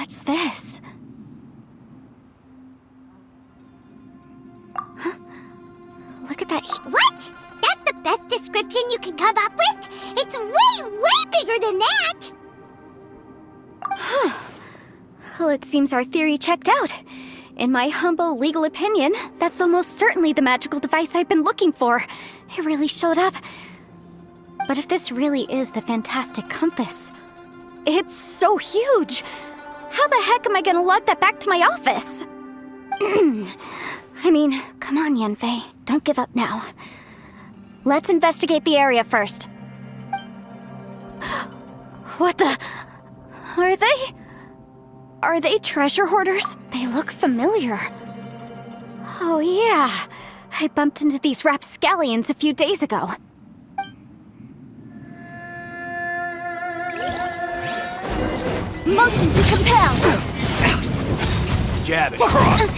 What's this? Huh? Look at that. What? That's the best description you can come up with? It's way, way bigger than that! Huh. Well, it seems our theory checked out. In my humble legal opinion, that's almost certainly the magical device I've been looking for. It really showed up. But if this really is the fantastic compass, it's so huge! How the heck am I gonna lug that back to my office? I mean, come on, Yanfei. Don't give up now. Let's investigate the area first. What the... Are they treasure hoarders? They look familiar. Oh yeah, I bumped into these rapscallions a few days ago. Motion to compel! Jab it, cross!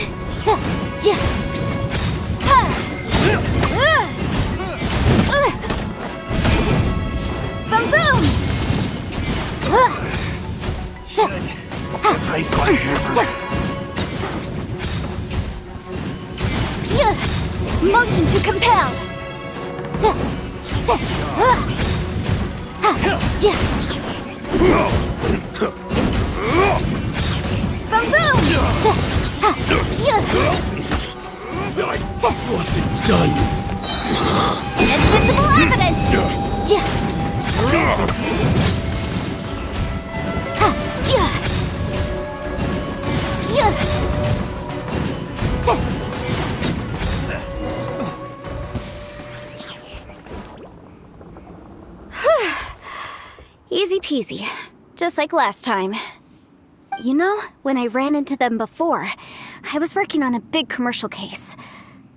Boom boom! Ice my hammer. Motion to compel! Boom boom! I wasn't done. Invisible evidence! Easy peasy, just like last time. You know, when I ran into them before, I was working on a big commercial case.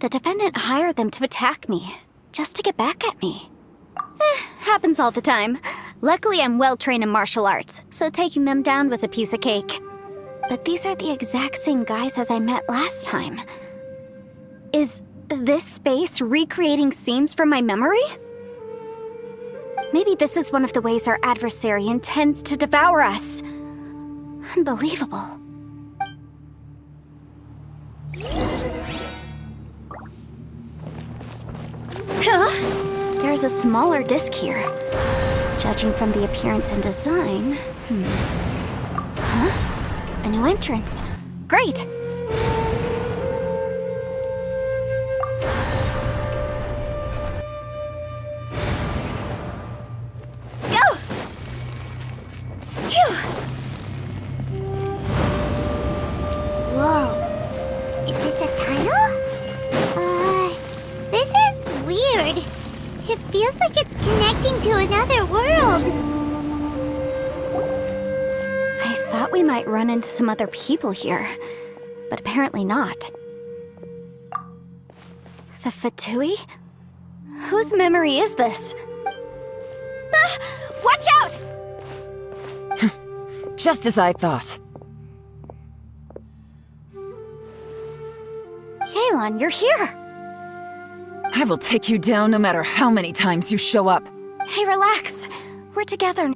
The defendant hired them to attack me, just to get back at me. Happens all the time. Luckily, I'm well-trained in martial arts, so taking them down was a piece of cake. But these are the exact same guys as I met last time. Is this space recreating scenes from my memory? Maybe this is one of the ways our adversary intends to devour us. Unbelievable. Huh? There's a smaller disc here. Judging from the appearance and design... Huh? A new entrance. Great! Go! Phew! Whoa. Is this a tunnel? This is weird. It feels like it's connecting to another world. I thought we might run into some other people here, but apparently not. The Fatui? Whose memory is this? Ah! Watch out! Just as I thought. Yelan, you're here! I will take you down no matter how many times you show up. Hey, relax. We're together.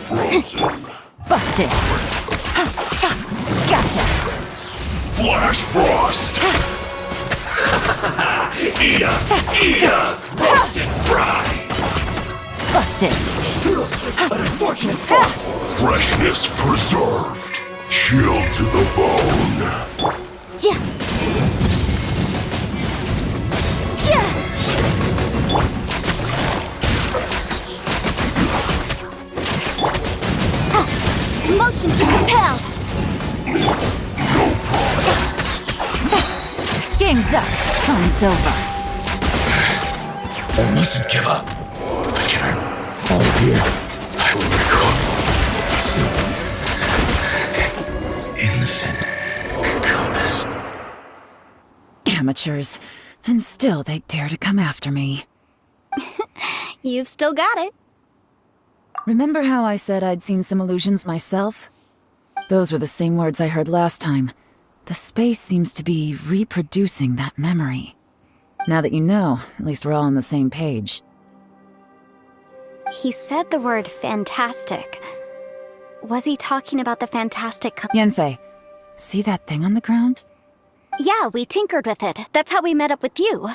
Frozen. Busted. Gotcha. Flash frost. Eat up. Roasted fry. Busted. An unfortunate frost. Freshness preserved. Chilled to the bone. Yeah. Motion to compel. It's no problem. Game's up. Fun's over. I mustn't give up. But can I all here? I will recall soon. Infinite compass. Amateurs. And still they dare to come after me. You've still got it. Remember how I said I'd seen some illusions myself? Those were the same words I heard last time. The space seems to be reproducing that memory. Now that you know, at least we're all on the same page. He said the word fantastic. Was he talking about the fantastic Yanfei, see that thing on the ground? Yeah, we tinkered with it. That's how we met up with you.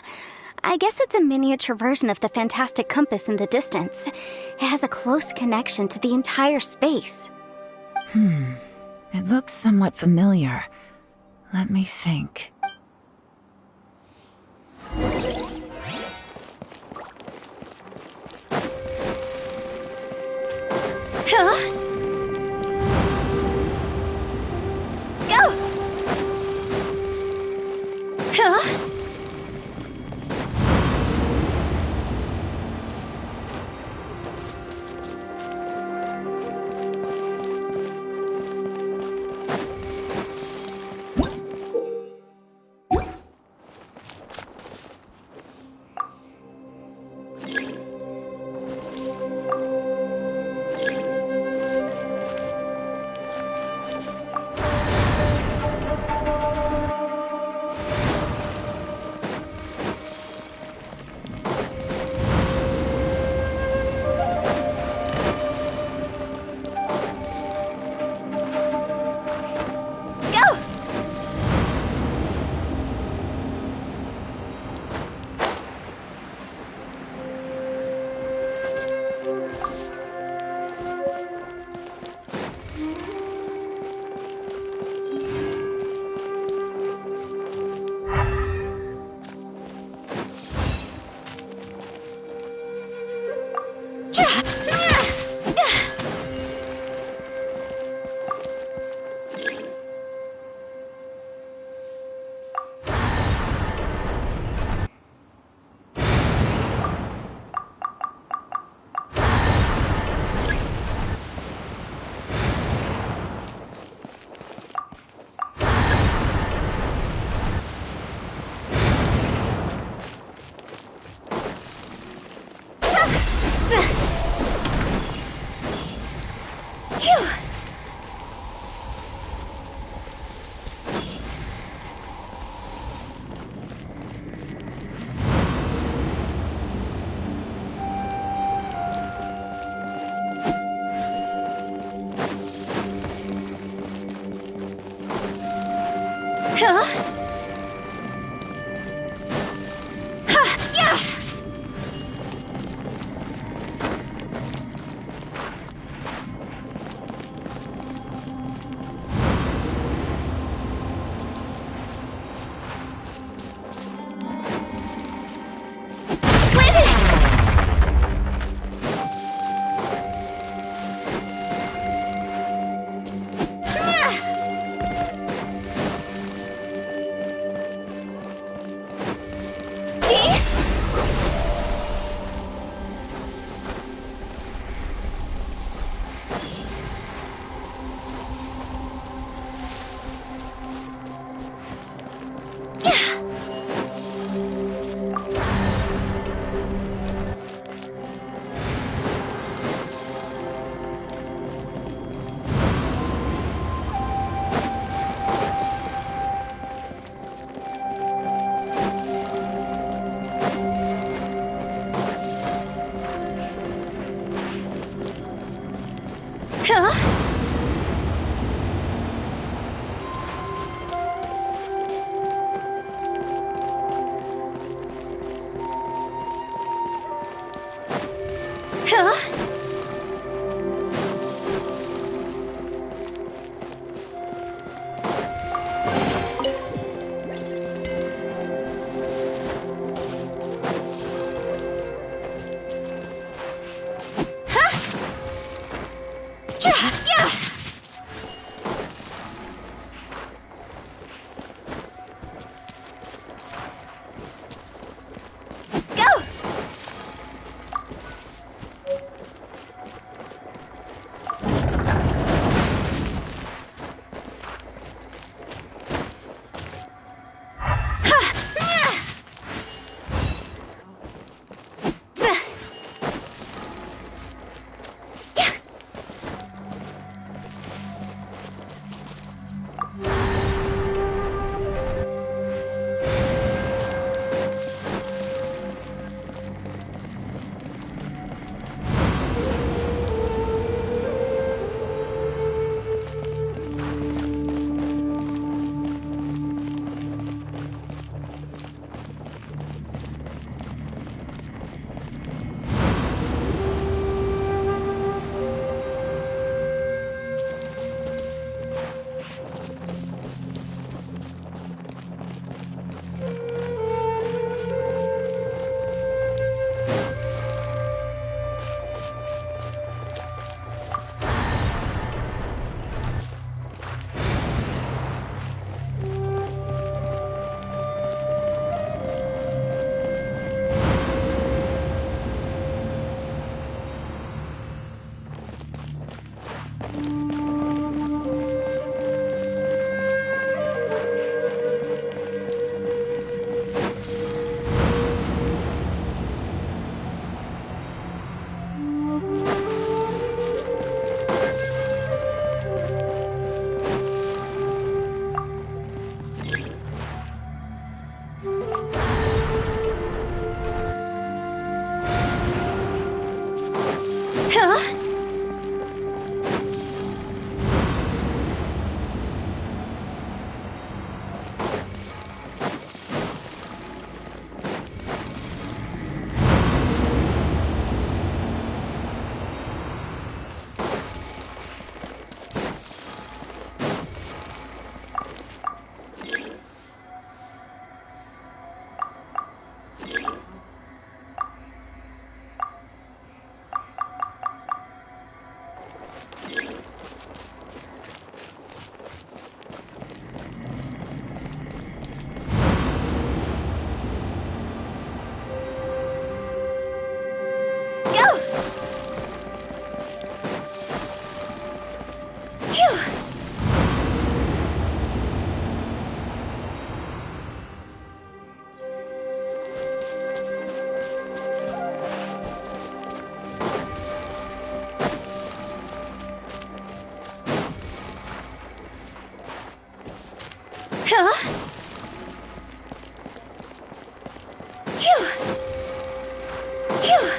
I guess it's a miniature version of the fantastic compass in the distance. It has a close connection to the entire space. It looks somewhat familiar. Let me think. Huh? Go! Huh? Huh? Ha! Yeah! Wait a minute! Huh? Huh? Yeah! Go! Huh? Phew. Phew.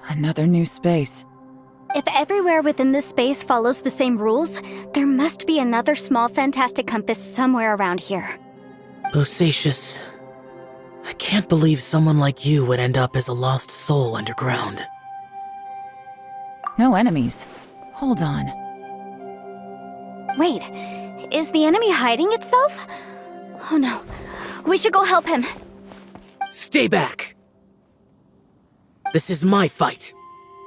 Another new space. If everywhere within this space follows the same rules, there must be another small fantastic compass somewhere around here. Osatius, I can't believe someone like you would end up as a lost soul underground. No enemies. Hold on. Wait, is the enemy hiding itself? Oh no, we should go help him. Stay back! This is my fight.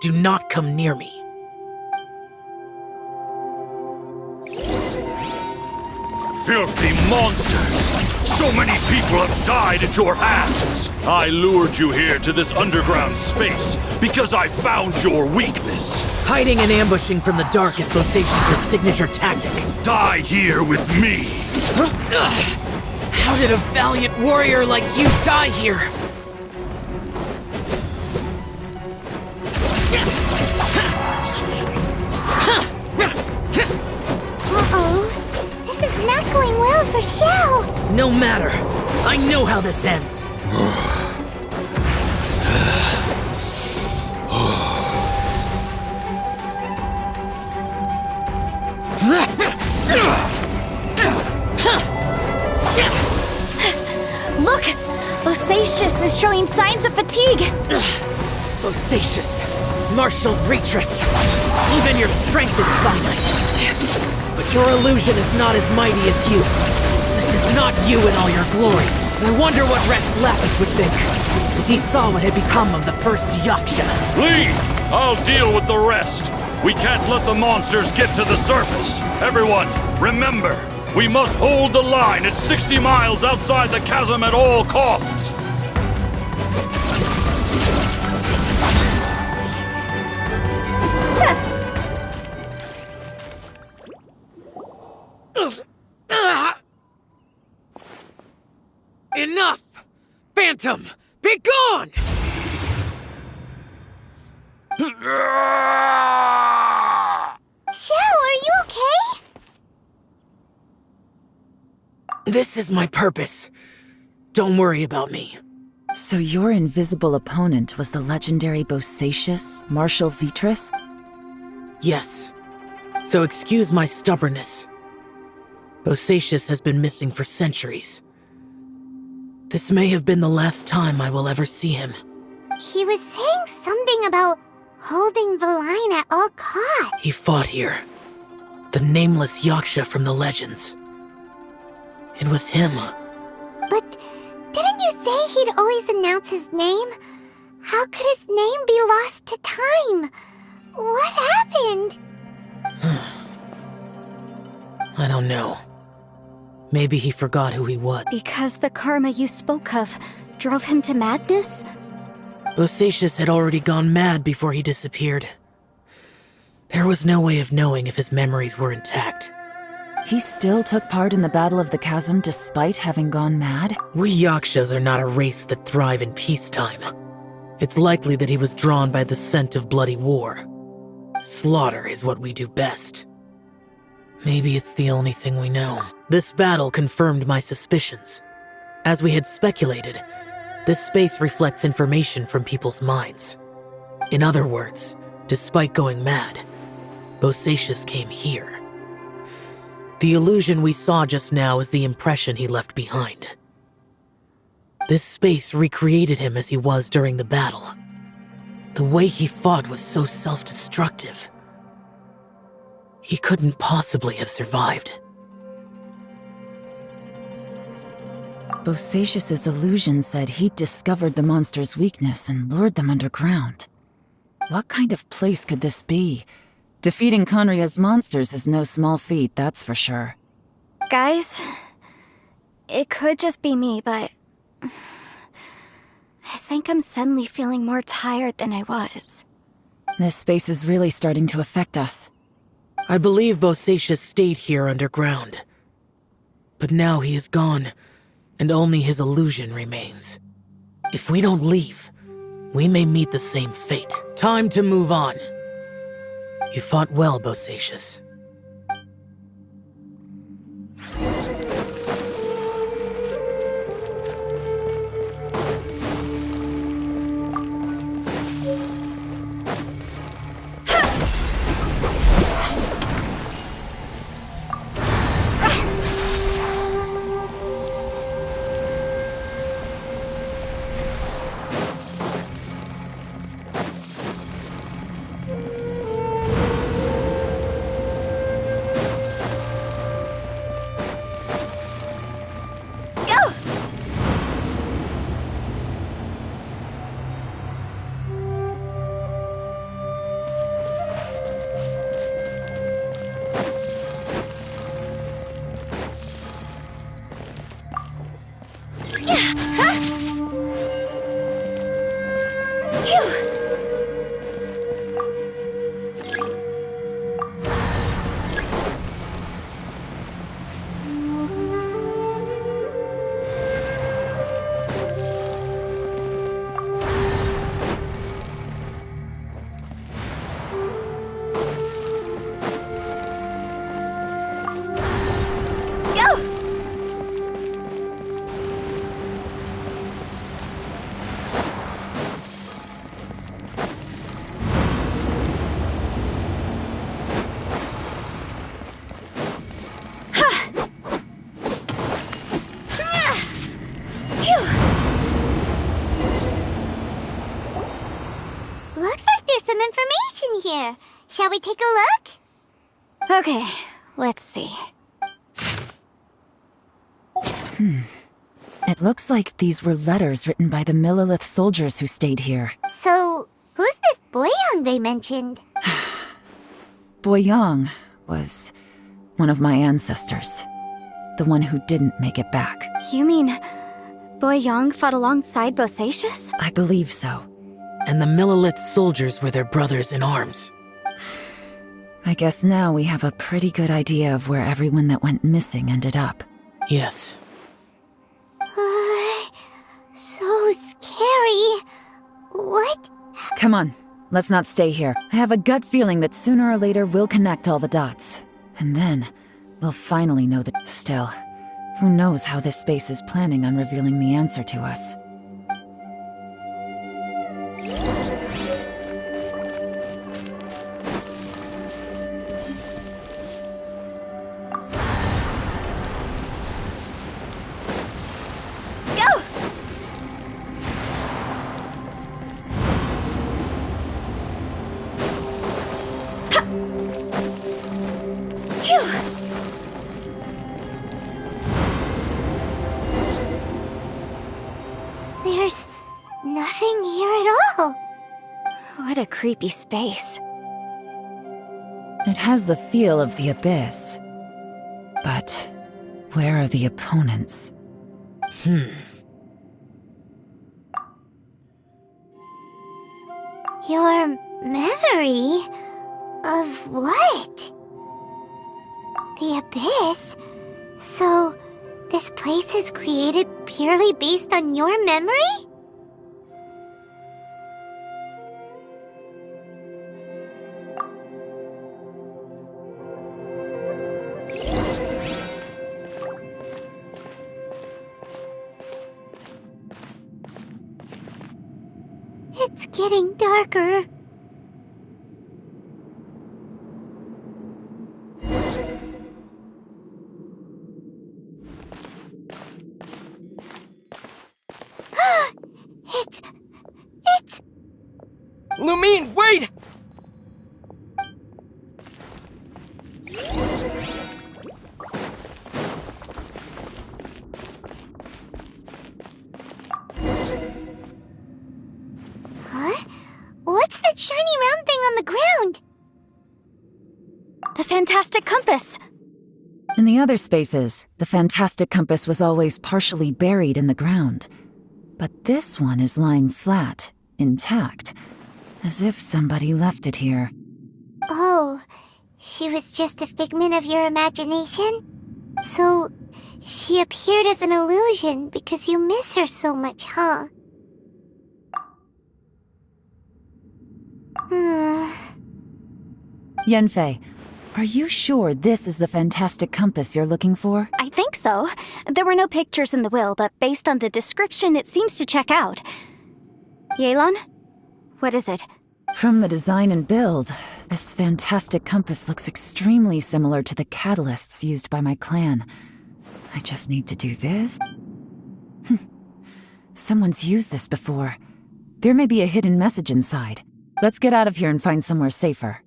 Do not come near me. Filthy monsters! So many people have died at your hands! I lured you here to this underground space because I found your weakness. Hiding and ambushing from the dark is Osatius' signature tactic. Die here with me! How did a valiant warrior like you die here? Uh-oh. This is not going well for Xiao. No matter. I know how this ends. Look! Osatius is showing signs of fatigue! Osatius, martial retreat. Even your strength is finite. But your illusion is not as mighty as you. This is not you in all your glory. I wonder what Rex Lapis would think if he saw what had become of the first Yaksha. Leave! I'll deal with the rest. We can't let the monsters get to the surface. Everyone, remember, we must hold the line at 60 miles outside the chasm at all costs. Enough! Phantom, be gone! Xiao, are you okay? This is my purpose. Don't worry about me. So your invisible opponent was the legendary Bosacius, Marshal Vitris? Yes. So excuse my stubbornness. Bosacius has been missing for centuries. This may have been the last time I will ever see him. He was saying something about holding the line at all costs. He fought here. The nameless Yaksha from the legends. It was him. But didn't you say he'd always announce his name? How could his name be lost to time? What happened? I don't know. Maybe he forgot who he was. Because the karma you spoke of drove him to madness? Bosacius had already gone mad before he disappeared. There was no way of knowing if his memories were intact. He still took part in the Battle of the Chasm despite having gone mad? We Yakshas are not a race that thrive in peacetime. It's likely that he was drawn by the scent of bloody war. Slaughter is what we do best. Maybe it's the only thing we know. This battle confirmed my suspicions. As we had speculated, this space reflects information from people's minds. In other words, despite going mad, Bosacius came here. The illusion we saw just now is the impression he left behind. This space recreated him as he was during the battle. The way he fought was so self-destructive. He couldn't possibly have survived. Bosacius's illusion said he'd discovered the monster's weakness and lured them underground. What kind of place could this be? Defeating Conria's monsters is no small feat, that's for sure. Guys, it could just be me, but I think I'm suddenly feeling more tired than I was. This space is really starting to affect us. I believe Bosacius stayed here underground. But now he is gone, and only his illusion remains. If we don't leave, we may meet the same fate. Time to move on. You fought well, Bosacius. Looks like there's some information here. Shall we take a look? Okay, let's see. It looks like these were letters written by the Millilith soldiers who stayed here. So, who's this Boyang they mentioned? Boyang was one of my ancestors. The one who didn't make it back. You mean Boyang fought alongside Bosacius? I believe so. And the Millilith soldiers were their brothers in arms. I guess now we have a pretty good idea of where everyone that went missing ended up. Yes. What? Come on, let's not stay here. I have a gut feeling that sooner or later we'll connect all the dots. And then, we'll finally know that. Still, who knows how this space is planning on revealing the answer to us. There's nothing here at all. What a creepy space. It has the feel of the abyss. But where are the opponents? Your memory of what? The abyss? So, this place is created purely based on your memory? It's getting darker. It's... Lumine, wait! Huh? What's that shiny round thing on the ground? The fantastic compass! In the other spaces, the fantastic compass was always partially buried in the ground. But this one is lying flat, intact, as if somebody left it here. Oh, she was just a figment of your imagination? So, she appeared as an illusion because you miss her so much, huh? Yanfei, are you sure this is the fantastic compass you're looking for? I think so. There were no pictures in the will, but based on the description, it seems to check out. Yelan? What is it? From the design and build, this fantastic compass looks extremely similar to the catalysts used by my clan. I just need to do this. Someone's used this before. There may be a hidden message inside. Let's get out of here and find somewhere safer.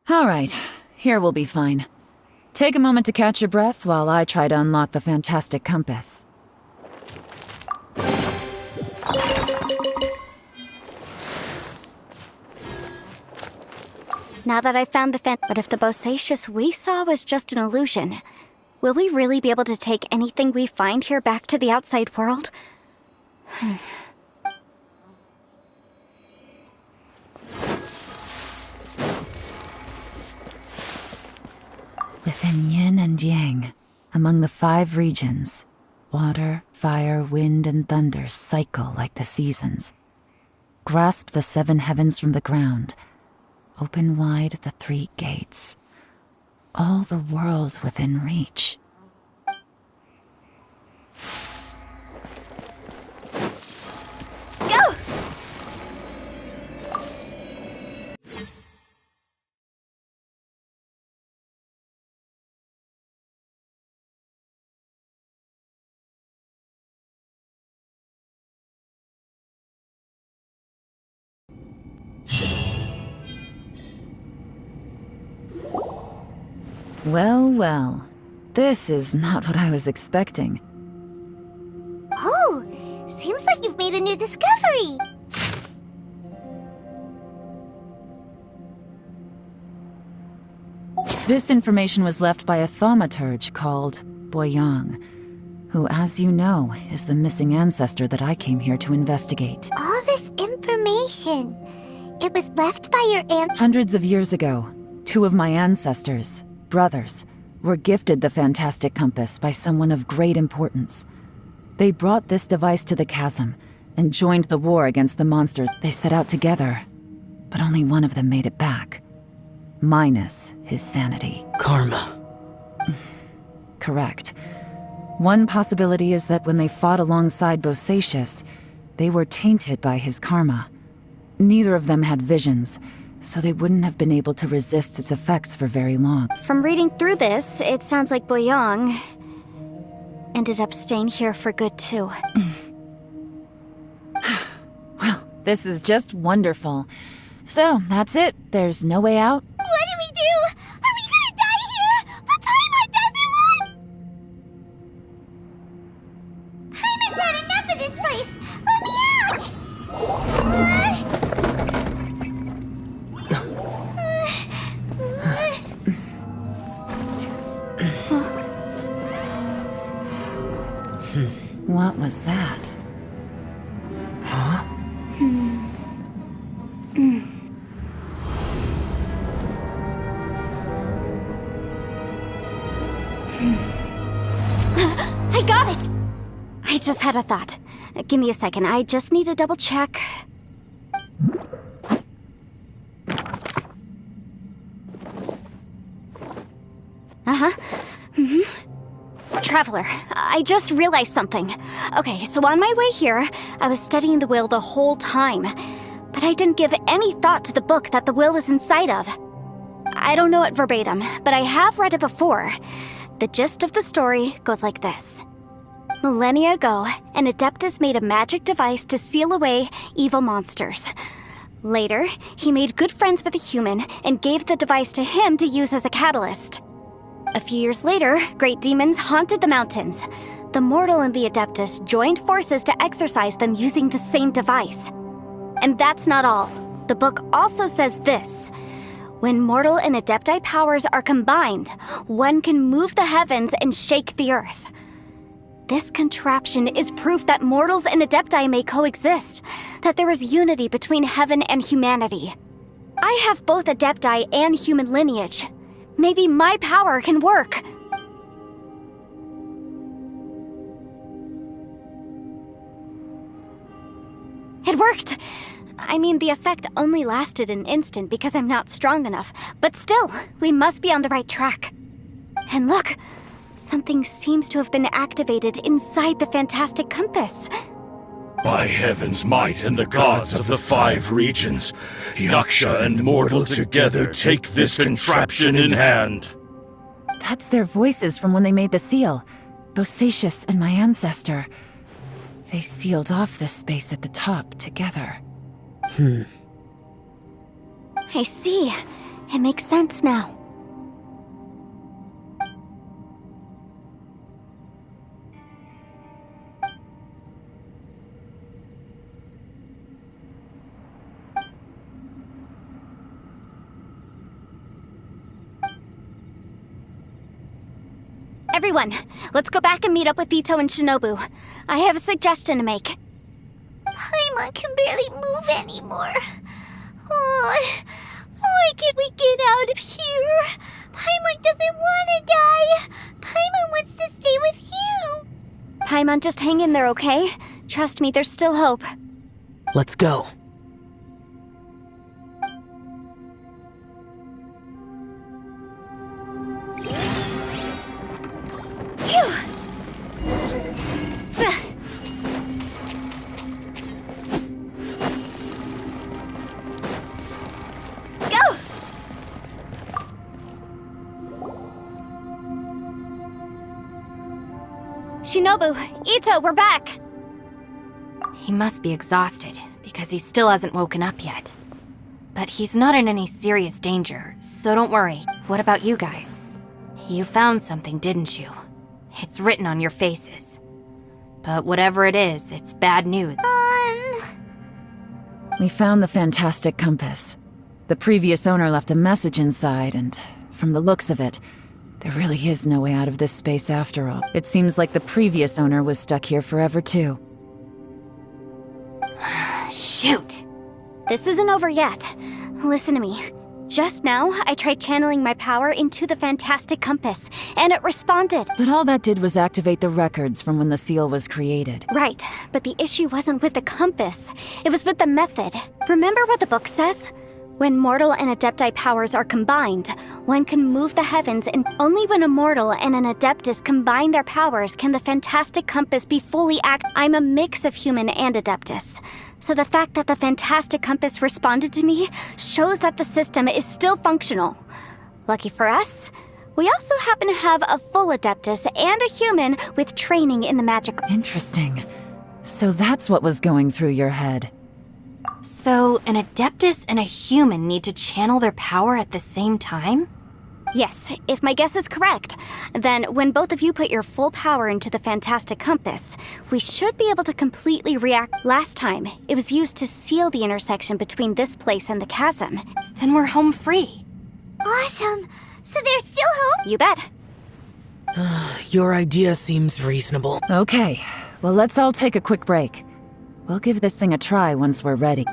All right, here we'll be fine. Take a moment to catch your breath while I try to unlock the fantastic compass. Now that I've found the but if the Bosacius we saw was just an illusion, will we really be able to take anything we find here back to the outside world? Within yin and yang, among the 5 regions, water, fire, wind, and thunder cycle like the seasons. Grasp the 7 heavens from the ground. Open wide the 3 gates. All the world within reach. Go! Well, well. This is not what I was expecting. Oh, seems like you've made a new discovery. This information was left by a thaumaturge called Boyang, who, as you know, is the missing ancestor that I came here to investigate. All this information. It was left by your aunt. Hundreds of years ago, 2 of my ancestors, brothers, were gifted the fantastic compass by someone of great importance. They brought this device to the chasm and joined the war against the monsters. They set out together, but only one of them made it back. Minus his sanity. Karma. Correct. One possibility is that when they fought alongside Bosacius, they were tainted by his karma. Neither of them had visions, so they wouldn't have been able to resist its effects for very long. From reading through this, it sounds like Boyang ended up staying here for good too. Well, this is just wonderful. So, that's it. There's no way out? What do we do? Are we gonna die here? But Paimon doesn't want... Paimon's had enough of this place! Let me out! What was that? Huh? I got it! I just had a thought. Give me a second, I just need to double check. Traveler, I just realized something. Okay, so on my way here, I was studying the will the whole time, but I didn't give any thought to the book that the will was inside of. I don't know it verbatim, but I have read it before. The gist of the story goes like this. Millennia ago, an Adeptus made a magic device to seal away evil monsters. Later, he made good friends with a human and gave the device to him to use as a catalyst. A few years later, great demons haunted the mountains. The mortal and the Adeptus joined forces to exorcise them using the same device. And that's not all. The book also says this. When mortal and Adepti powers are combined, one can move the heavens and shake the earth. This contraption is proof that mortals and Adepti may coexist, that there is unity between heaven and humanity. I have both Adepti and human lineage. Maybe my power can work. It worked! I mean, the effect only lasted an instant because I'm not strong enough, but still, we must be on the right track. And look, something seems to have been activated inside the fantastic compass. By heaven's might and the gods of the 5 regions, Yaksha and mortal together take this contraption in hand. That's their voices from when they made the seal. Bosacius and my ancestor. They sealed off this space at the top together. I see. It makes sense now. Everyone, let's go back and meet up with Ito and Shinobu. I have a suggestion to make. Paimon can barely move anymore. Why can't we get out of here? Paimon doesn't want to die. Paimon wants to stay with you. Paimon, just hang in there, okay? Trust me, there's still hope. Let's go. Phew! Go! Shinobu, Ito, we're back! He must be exhausted, because he still hasn't woken up yet. But he's not in any serious danger, so don't worry. What about you guys? You found something, didn't you? It's written on your faces. But whatever it is, it's bad news. We found the fantastic compass. The previous owner left a message inside, and from the looks of it, there really is no way out of this space after all. It seems like the previous owner was stuck here forever too. Shoot! This isn't over yet. Listen to me. Just now, I tried channeling my power into the fantastic compass, and it responded. But all that did was activate the records from when the seal was created. Right, but the issue wasn't with the compass. It was with the method. Remember what the book says? When mortal and adepti powers are combined, one can move the heavens, and only when a mortal and an adeptus combine their powers can the fantastic compass be fully I'm a mix of human and adeptus. So the fact that the fantastic compass responded to me shows that the system is still functional. Lucky for us, we also happen to have a full adeptus and a human with training in the magic. Interesting. So that's what was going through your head. So, an adeptus and a human need to channel their power at the same time? Yes, if my guess is correct, then when both of you put your full power into the fantastic compass, we should be able to completely react. Last time, it was used to seal the intersection between this place and the chasm. Then we're home free. Awesome! So there's still hope? You bet. Your idea seems reasonable. Okay, well, let's all take a quick break. We'll give this thing a try once we're ready.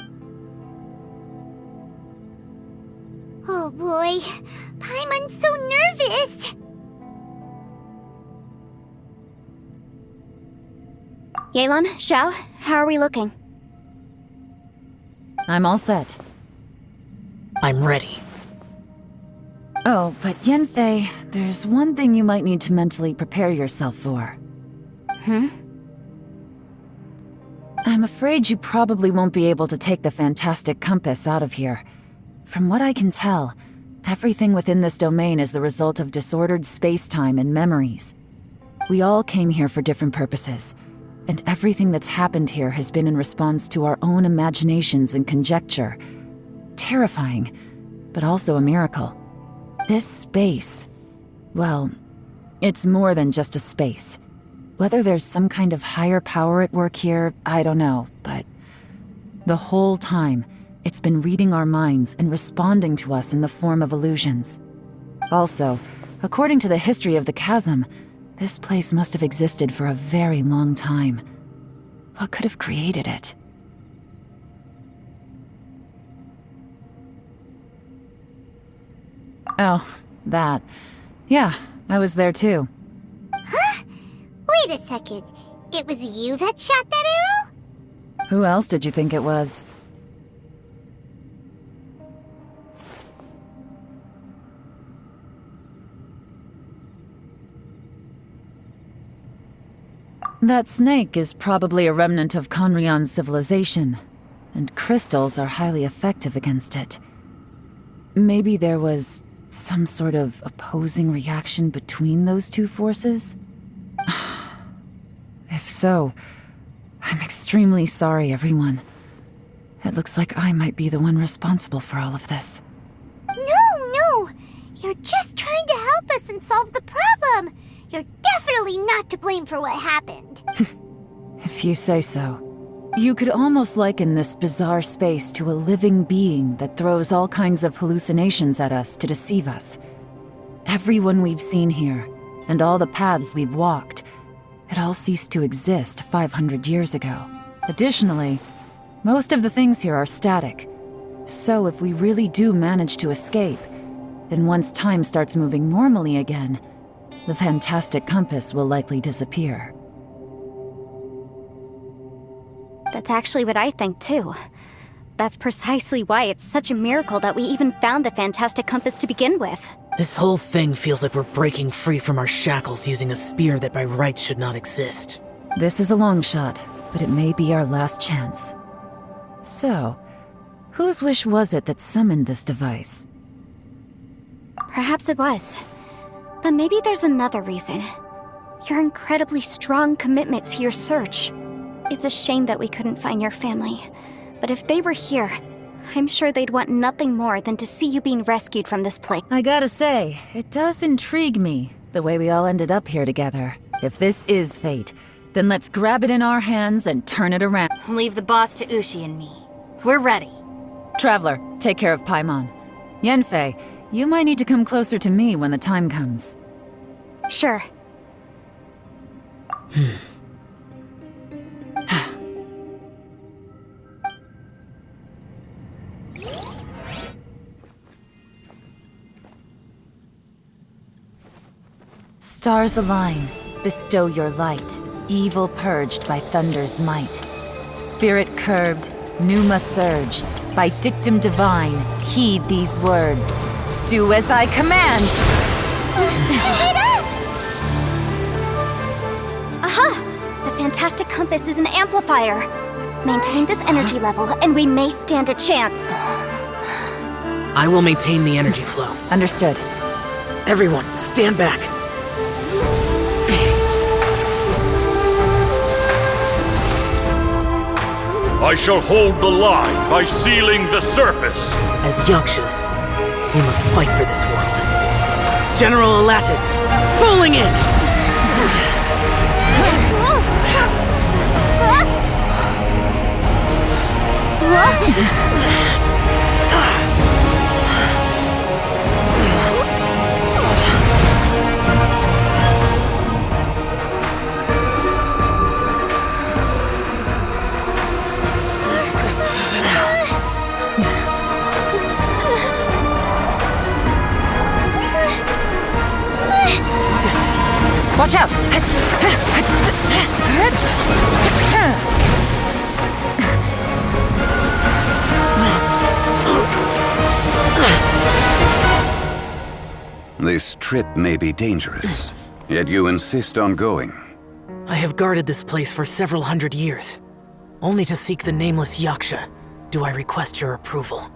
Oh boy, Paimon's so nervous! Yelan, Xiao, how are we looking? I'm all set. I'm ready. Oh, but Yanfei, there's one thing you might need to mentally prepare yourself for. I'm afraid you probably won't be able to take the fantastic compass out of here. From what I can tell, everything within this domain is the result of disordered space-time and memories. We all came here for different purposes, and everything that's happened here has been in response to our own imaginations and conjecture. Terrifying, but also a miracle. This space, well, it's more than just a space. Whether there's some kind of higher power at work here, I don't know, but the whole time, it's been reading our minds and responding to us in the form of illusions. Also, according to the history of the chasm, this place must have existed for a very long time. What could have created it? Oh, that. Yeah, I was there too. Wait a second. It was you that shot that arrow? Who else did you think it was? That snake is probably a remnant of Conrion's civilization, and crystals are highly effective against it. Maybe there was some sort of opposing reaction between those two forces? If so, I'm extremely sorry, everyone. It looks like I might be the one responsible for all of this. No! You're just trying to help us and solve the problem! You're definitely not to blame for what happened. If you say so. You could almost liken this bizarre space to a living being that throws all kinds of hallucinations at us to deceive us. Everyone we've seen here, and all the paths we've walked, it all ceased to exist 500 years ago. Additionally, most of the things here are static. So if we really do manage to escape, then once time starts moving normally again, the fantastic compass will likely disappear. That's actually what I think too. That's precisely why it's such a miracle that we even found the fantastic compass to begin with. This whole thing feels like we're breaking free from our shackles using a spear that by rights should not exist. This is a long shot, but it may be our last chance. So, whose wish was it that summoned this device? Perhaps it was. But maybe there's another reason. Your incredibly strong commitment to your search. It's a shame that we couldn't find your family. But if they were here, I'm sure they'd want nothing more than to see you being rescued from this place. I gotta say, it does intrigue me, the way we all ended up here together. If this is fate, then let's grab it in our hands and turn it around. Leave the boss to Ushi and me. We're ready. Traveler, take care of Paimon. Yanfei, you might need to come closer to me when the time comes. Sure. Stars align, bestow your light, evil purged by thunder's might. Spirit curbed, pneuma surge, by dictum divine, heed these words. Do as I command! Aha! The fantastic compass is an amplifier. Maintain this energy level, and we may stand a chance. I will maintain the energy flow. Understood. Everyone, stand back. I shall hold the line by sealing the surface. As Yakshas, we must fight for this world. General Alatus, falling in! Watch out! This trip may be dangerous, yet you insist on going. I have guarded this place for several hundred years. Only to seek the nameless Yaksha do I request your approval.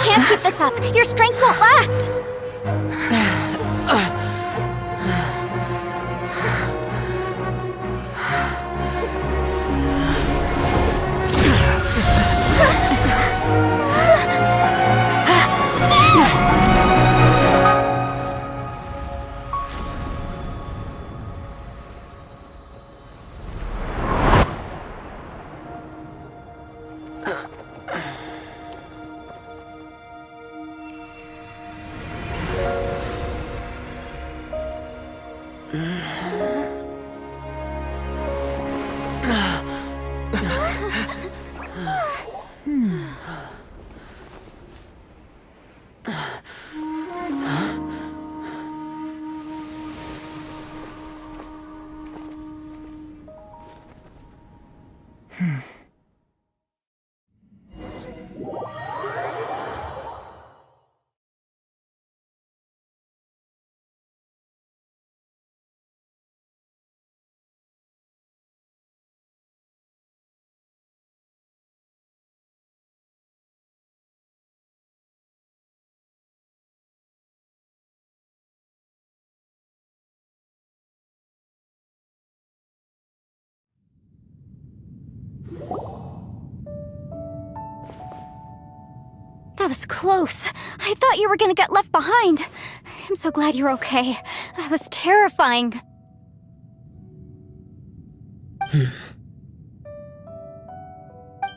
Can't keep this up. Your strength won't last. That was close. I thought you were gonna get left behind. I'm so glad you're okay. That was terrifying.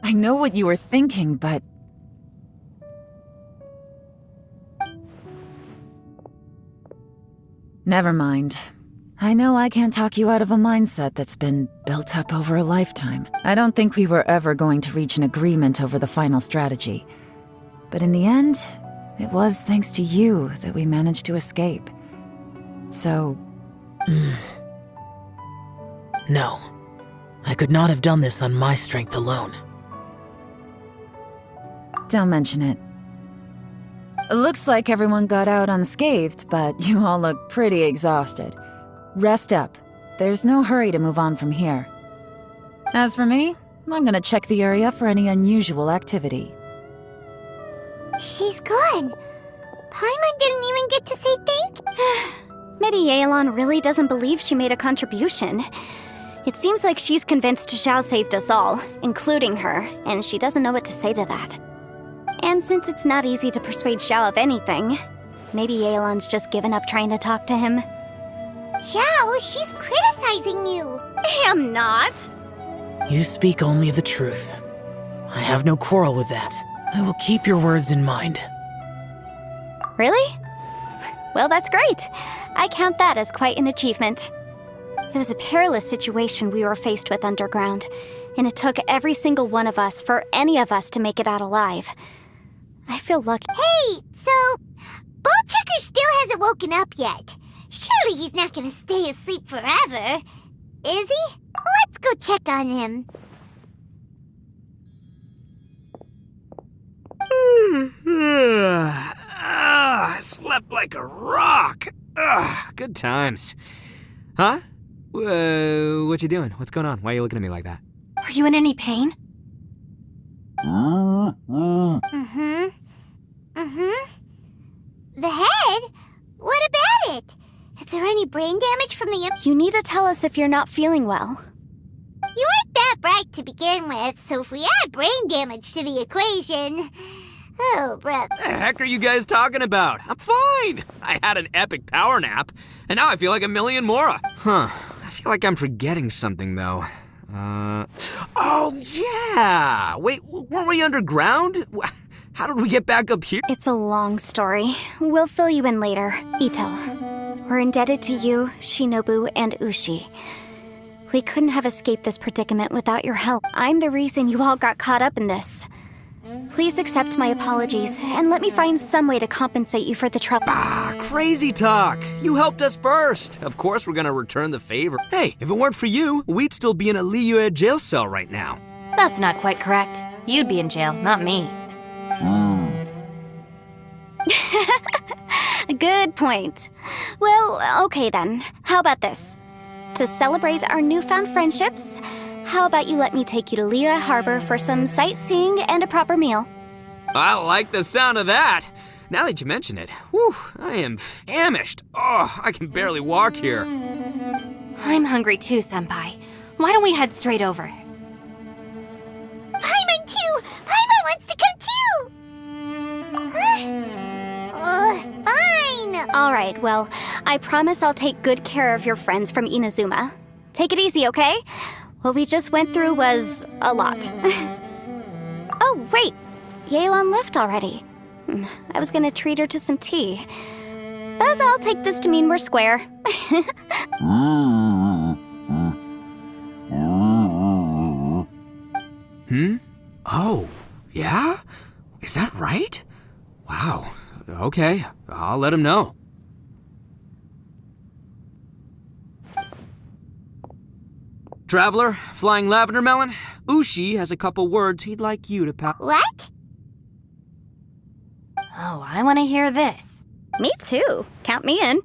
I know what you were thinking, but... Never mind. I know I can't talk you out of a mindset that's been built up over a lifetime. I don't think we were ever going to reach an agreement over the final strategy. But in the end, it was thanks to you that we managed to escape. So, No. I could not have done this on my strength alone. don't mention it. Looks like everyone got out unscathed, but you all look pretty exhausted. Rest up. There's no hurry to move on from here. As for me, I'm gonna check the area for any unusual activity. She's gone. Paimon didn't even get to say thank you. Maybe Yelan really doesn't believe she made a contribution. It seems like she's convinced Xiao saved us all, including her, and she doesn't know what to say to that. And since it's not easy to persuade Xiao of anything, maybe Yelan's just given up trying to talk to him. Xiao, she's criticizing you. I'm not. You speak only the truth. I have no quarrel with that. I will keep your words in mind. Really? Well, that's great. I count that as quite an achievement. It was a perilous situation we were faced with underground, and it took every single one of us for any of us to make it out alive. I feel lucky. Hey, so Ballchecker still hasn't woken up yet. Surely he's not gonna stay asleep forever, is he? Let's go check on him. I slept like a rock. Good times. Huh? What you doing? What's going on? Why are you looking at me like that? Are you in any pain? The head? What about it? Is there any brain damage from the... You need to tell us if you're not feeling well. You weren't that bright to begin with, so if we add brain damage to the equation... Oh, bruh. The heck are you guys talking about? I'm fine. I had an epic power nap, and now I feel like a million more. Huh. I feel like I'm forgetting something, though. Oh, yeah! Wait, weren't we underground? How did we get back up here? It's a long story. We'll fill you in later. Ito, we're indebted to you, Shinobu, and Ushi. We couldn't have escaped this predicament without your help. I'm the reason you all got caught up in this. Please accept my apologies, and let me find some way to compensate you for the trouble. Crazy talk. You helped us first. Of course we're gonna return the favor. Hey, if it weren't for you, we'd still be in a Liyue jail cell right now. That's not quite correct. You'd be in jail, not me. Good point. Well, okay then. How about this? To celebrate our newfound friendships, how about you let me take you to Liyue Harbor for some sightseeing and a proper meal? I like the sound of that. Now that you mention it, whew, I am famished. Oh, I can barely walk here. I'm hungry too, Senpai. Why don't we head straight over? Paimon too! Paimon wants to come too! Fine! All right, well, I promise I'll take good care of your friends from Inazuma. Take it easy, okay? What we just went through was a lot. Oh, wait! Yelan left already. I was gonna treat her to some tea. But I'll take this to mean we're square. Oh, yeah? Is that right? Wow. Okay, I'll let him know. Traveler, Flying Lavender Melon, Ushi has a couple words he'd like you to pass. What? Oh, I want to hear this. Me too. Count me in.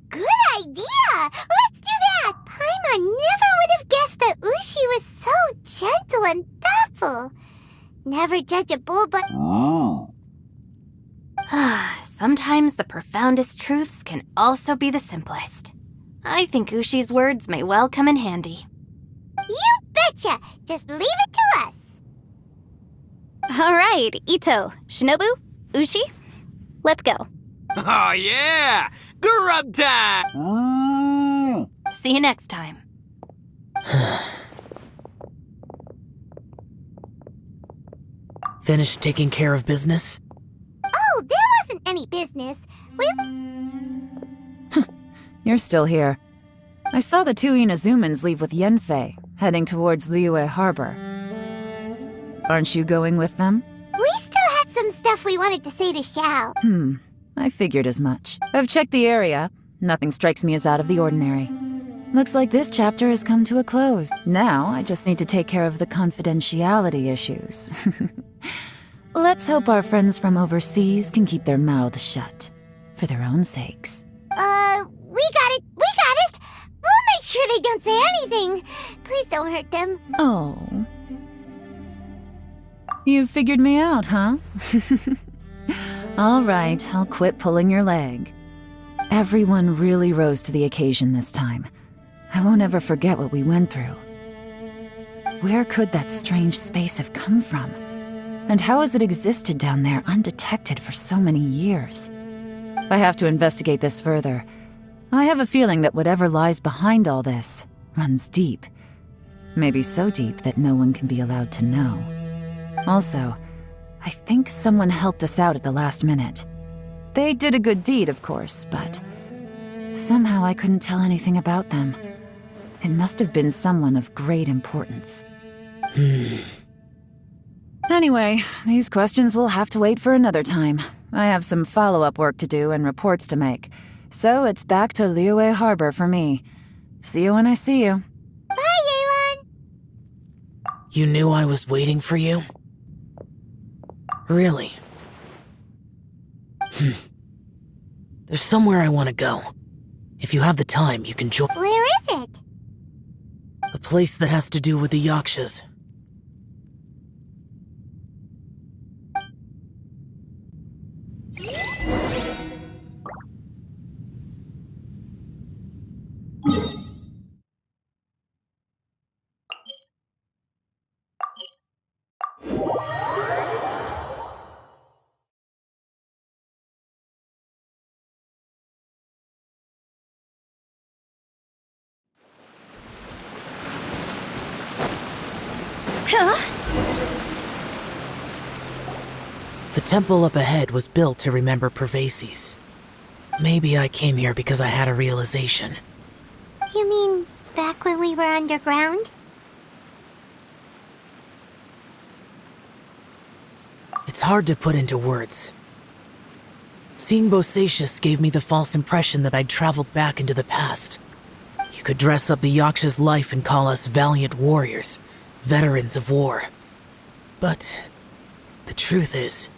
Good idea! Let's do that! Paimon never would have guessed that Ushi was so gentle and thoughtful. Never judge a bull by... Sometimes the profoundest truths can also be the simplest. I think Ushi's words may well come in handy. You betcha! Just leave it to us. All right, Ito, Shinobu, Ushi, let's go. Oh, yeah! Grub time! See you next time. Finished taking care of business? Oh, there wasn't any business. You're still here. I saw the two Inazumans leave with Yenfei, heading towards Liyue Harbor. Aren't you going with them? We still had some stuff we wanted to say to Xiao. I figured as much. I've checked the area. Nothing strikes me as out of the ordinary. Looks like this chapter has come to a close. Now, I just need to take care of the confidentiality issues. Let's hope our friends from overseas can keep their mouths shut. For their own sakes. We got it! We got it! We'll make sure they don't say anything. Please don't hurt them. Oh. You figured me out, huh? All right, I'll quit pulling your leg. Everyone really rose to the occasion this time. I won't ever forget what we went through. Where could that strange space have come from? And how has it existed down there undetected for so many years? I have to investigate this further. I have a feeling that whatever lies behind all this runs deep. Maybe so deep that no one can be allowed to know. Also, I think someone helped us out at the last minute. They did a good deed, of course, but somehow I couldn't tell anything about them. It must have been someone of great importance. Anyway, these questions will have to wait for another time. I have some follow-up work to do and reports to make. So it's back to Liyue Harbor for me. See you when I see you. Bye, Yelan! You knew I was waiting for you? Really? There's somewhere I want to go. If you have the time, you can join. Where is it? A place that has to do with the Yakshas. The temple up ahead was built to remember Pervases. Maybe I came here because I had a realization. You mean back when we were underground? It's hard to put into words. Seeing Bosacius gave me the false impression that I'd traveled back into the past. You could dress up the Yaksha's life and call us valiant warriors, veterans of war. But the truth is,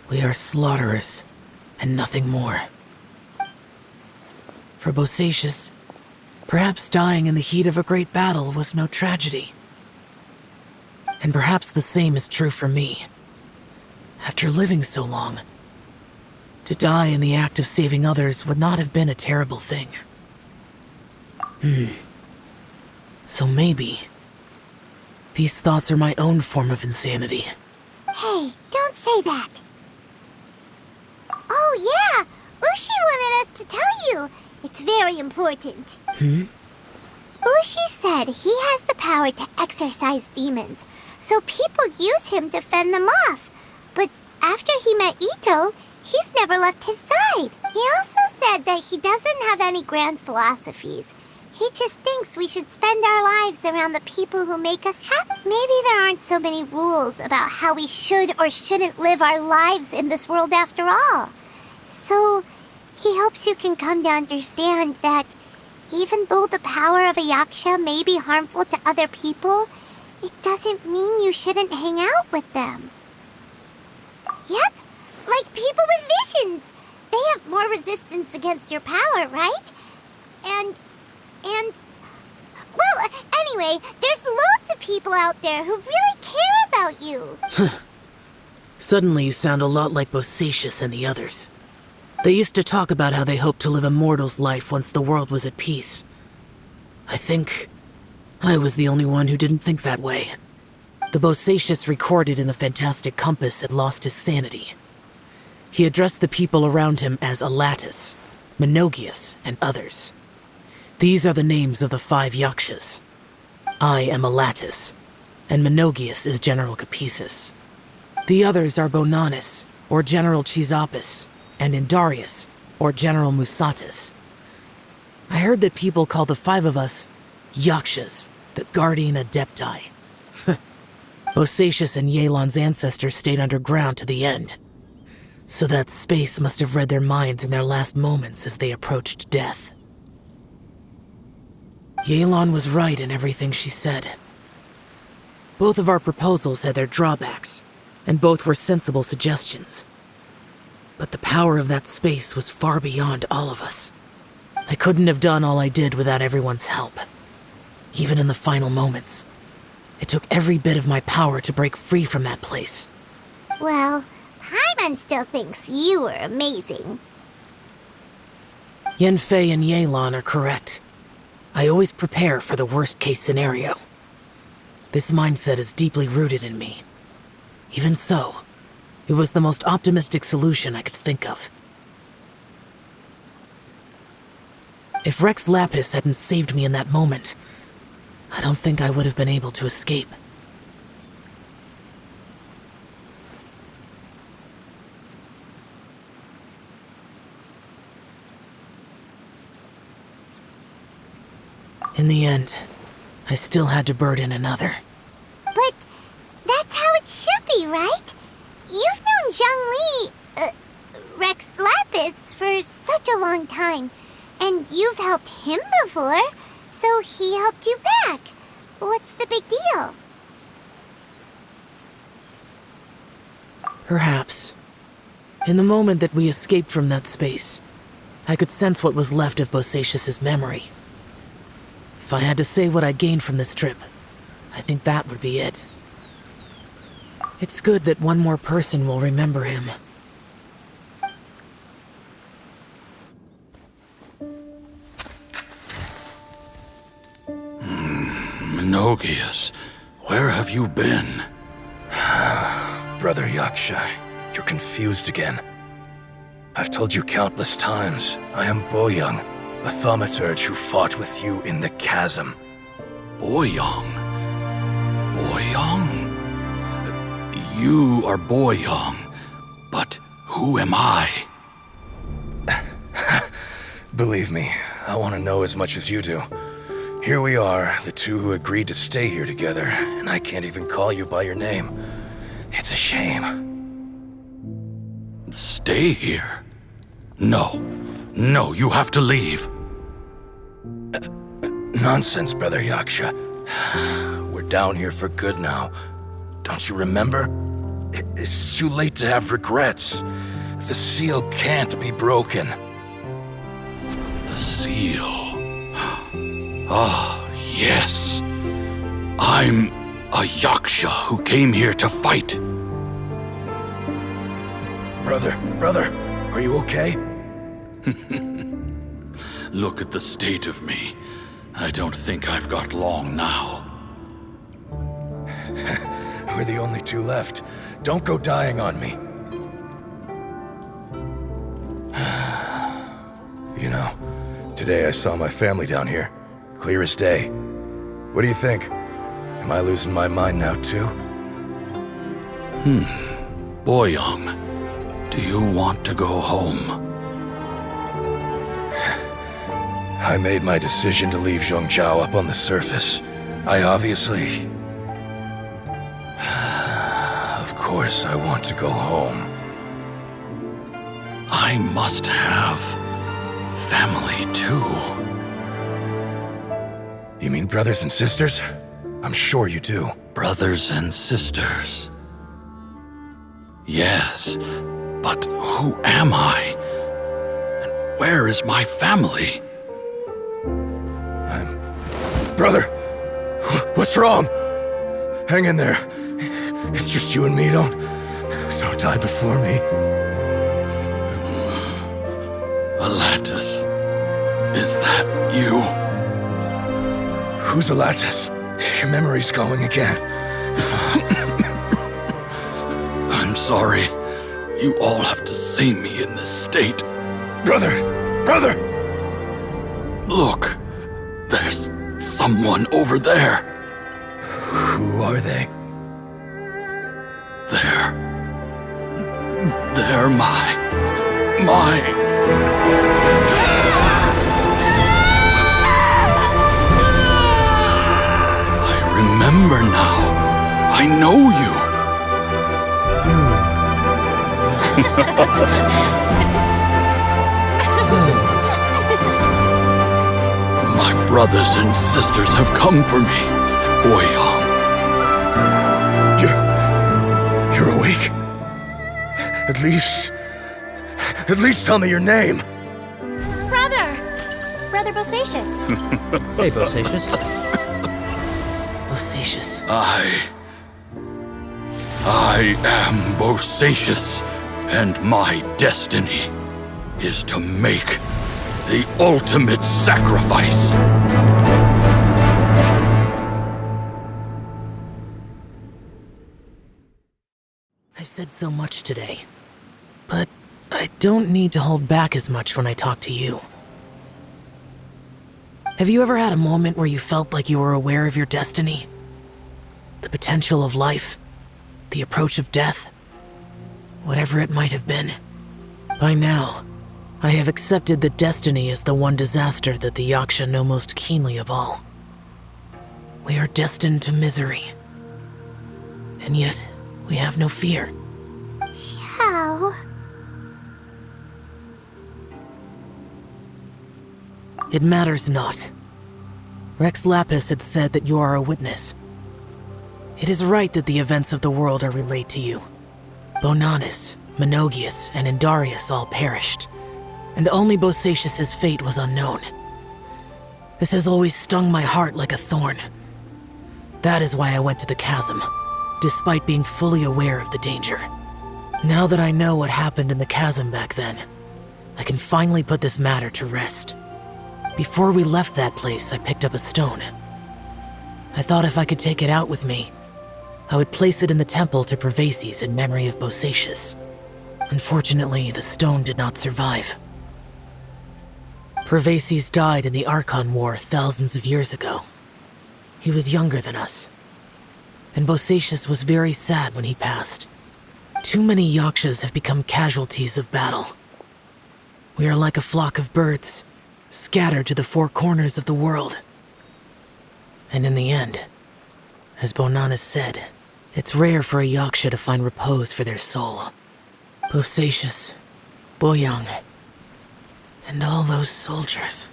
we are slaughterers, and nothing more. For Bosacius, perhaps dying in the heat of a great battle was no tragedy. And perhaps the same is true for me. After living so long, to die in the act of saving others would not have been a terrible thing. So maybe these thoughts are my own form of insanity. Hey, don't say that. Oh yeah, Ushi wanted us to tell you. It's very important. Ushi said he has the power to exorcise demons, so people use him to fend them off. But after he met Ito, he's never left his side. He also said that he doesn't have any grand philosophies. He just thinks we should spend our lives around the people who make us happy. Maybe there aren't so many rules about how we should or shouldn't live our lives in this world after all. So, he hopes you can come to understand that even though the power of a yaksha may be harmful to other people, it doesn't mean you shouldn't hang out with them. Yep, like people with visions. They have more resistance against your power, right? And, well, anyway, there's loads of people out there who really care about you. Suddenly you sound a lot like Bosacius and the others. They used to talk about how they hoped to live a mortal's life once the world was at peace. I think I was the only one who didn't think that way. The Bosacius recorded in the Fantastic Compass had lost his sanity. He addressed the people around him as Alatus, Menogius, and others. These are the names of the 5 Yakshas. I am Alatus, and Menogius is General Capisis. The others are Bonanis, or General Chisapis, and Indarius, or General Musatis. I heard that people call the 5 of us Yakshas, the Guardian Adepti. Bosacius and Yelan's ancestors stayed underground to the end. So that space must have read their minds in their last moments as they approached death. Yelan was right in everything she said. Both of our proposals had their drawbacks, and both were sensible suggestions. But the power of that space was far beyond all of us. I couldn't have done all I did without everyone's help. Even in the final moments, it took every bit of my power to break free from that place. Well, Paimon still thinks you were amazing. Yanfei and Yelan are correct. I always prepare for the worst-case scenario. This mindset is deeply rooted in me. Even so, it was the most optimistic solution I could think of. If Rex Lapis hadn't saved me in that moment, I don't think I would have been able to escape. In the end, I still had to burden another. But that's how it should be, right? You've known Zhang Li, Rex Lapis, for such a long time. And you've helped him before, so he helped you back. What's the big deal? Perhaps. In the moment that we escaped from that space, I could sense what was left of Bosacius's memory. If I had to say what I gained from this trip, I think that would be it. It's good that one more person will remember him. Menogias, where have you been? Brother Yaksha, you're confused again. I've told you countless times, I am Boyoung, the thaumaturge who fought with you in the chasm. Boyoung? Boyoung? You are Boyoung, but who am I? Believe me, I want to know as much as you do. Here we are, the two who agreed to stay here together, and I can't even call you by your name. It's a shame. Stay here? No, you have to leave. Nonsense, Brother Yaksha. We're down here for good now. Don't you remember? It's too late to have regrets. The seal can't be broken. The seal. Ah, yes. I'm a Yaksha who came here to fight. Brother, are you okay? Look at the state of me. I don't think I've got long now. We're the only two left. Don't go dying on me. You know, today I saw my family down here. Clear as day. What do you think? Am I losing my mind now too? Boyoung, do you want to go home? I made my decision to leave Zhongzhou up on the surface. I obviously... Of course I want to go home. I must have family too. You mean brothers and sisters? I'm sure you do. Brothers and sisters. Yes, but who am I? And where is my family? Brother! What's wrong? Hang in there. It's just you and me, don't die before me. Alatus, is that you? Who's Alatus? Your memory's going again. I'm sorry. You all have to see me in this state. Brother! Look, there's someone over there. Who are they? They're my... I remember now. I know you. My brothers and sisters have come for me, Boyong. You're awake? At least tell me your name. Brother Bosacius. Hey, Bosacius. Bosacius. I am Bosacius, and my destiny is to make the ultimate sacrifice. I've said so much today, but I don't need to hold back as much when I talk to you. Have you ever had a moment where you felt like you were aware of your destiny? The potential of life? The approach of death? Whatever it might have been. By now, I have accepted that destiny is the one disaster that the Yaksha know most keenly of all. We are destined to misery. And yet, we have no fear. How? It matters not. Rex Lapis had said that you are a witness. It is right that the events of the world are relayed to you. Bonanis, Menogius, and Indarius all perished, and only Bosacius' fate was unknown. This has always stung my heart like a thorn. That is why I went to the chasm, despite being fully aware of the danger. Now that I know what happened in the chasm back then, I can finally put this matter to rest. Before we left that place, I picked up a stone. I thought if I could take it out with me, I would place it in the temple to Pervases in memory of Bosacius. Unfortunately, the stone did not survive. Pervases died in the Archon War thousands of years ago. He was younger than us, and Bosacius was very sad when he passed. Too many Yakshas have become casualties of battle. We are like a flock of birds, scattered to the four corners of the world. And in the end, as Bonanis said, it's rare for a Yaksha to find repose for their soul. Bosacius, Boyong, and all those soldiers.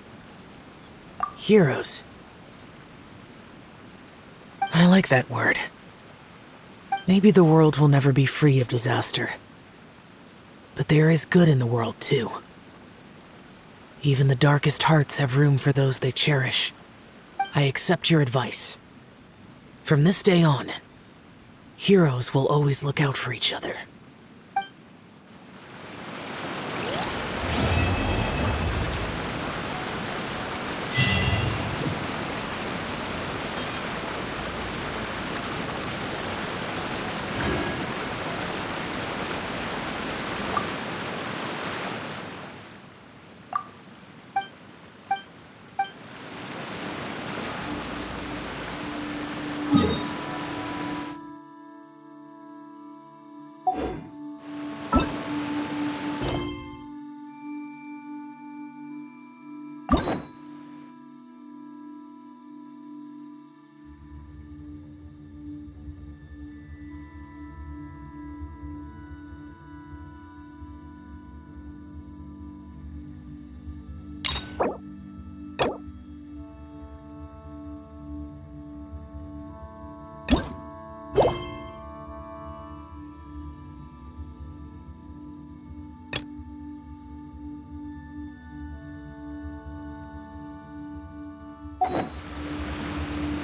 Heroes. I like that word. Maybe the world will never be free of disaster. But there is good in the world, too. Even the darkest hearts have room for those they cherish. I accept your advice. From this day on, heroes will always look out for each other.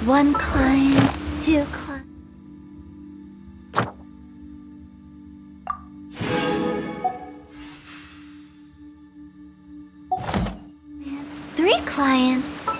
One client, two clients. Three clients.